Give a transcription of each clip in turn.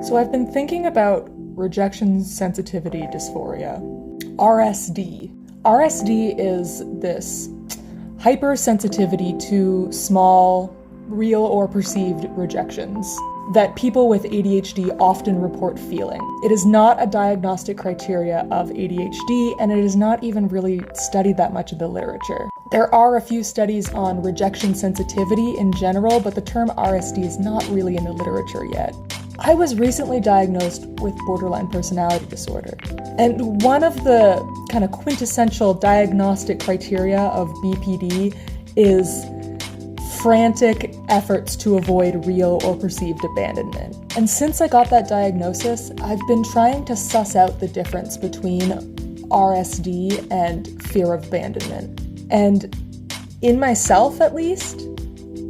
So I've been thinking about rejection sensitivity dysphoria, RSD. RSD is this hypersensitivity to small, real or perceived rejections that people with ADHD often report feeling. It is not a diagnostic criteria of ADHD, and it is not even really studied that much in the literature. There are a few studies on rejection sensitivity in general, but the term RSD is not really in the literature yet. I was recently diagnosed with borderline personality disorder, and one of the kind of quintessential diagnostic criteria of BPD is frantic efforts to avoid real or perceived abandonment. And since I got that diagnosis, I've been trying to suss out the difference between RSD and fear of abandonment. And in myself, at least,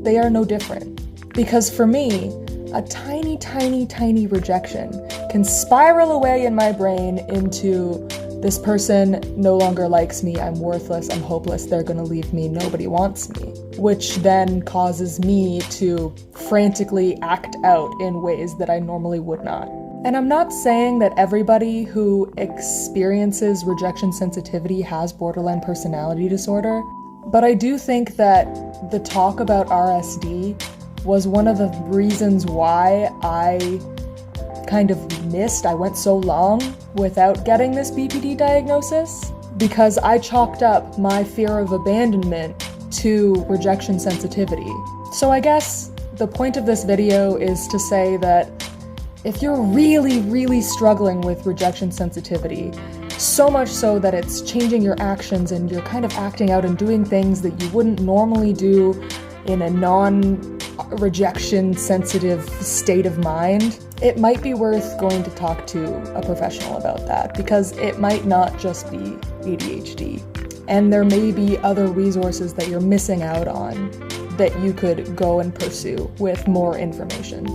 they are no different. Because for me, a tiny, tiny, tiny rejection can spiral away in my brain into this person no longer likes me, I'm worthless, I'm hopeless, they're gonna leave me, nobody wants me, which then causes me to frantically act out in ways that I normally would not. And I'm not saying that everybody who experiences rejection sensitivity has borderline personality disorder, but I do think that the talk about RSD was one of the reasons why I went so long without getting this BPD diagnosis, because I chalked up my fear of abandonment to rejection sensitivity. So I guess the point of this video is to say that if you're really, really struggling with rejection sensitivity, so much so that it's changing your actions and you're kind of acting out and doing things that you wouldn't normally do in a non-rejection sensitive state of mind, it might be worth going to talk to a professional about that, because it might not just be ADHD. And there may be other resources that you're missing out on that you could go and pursue with more information.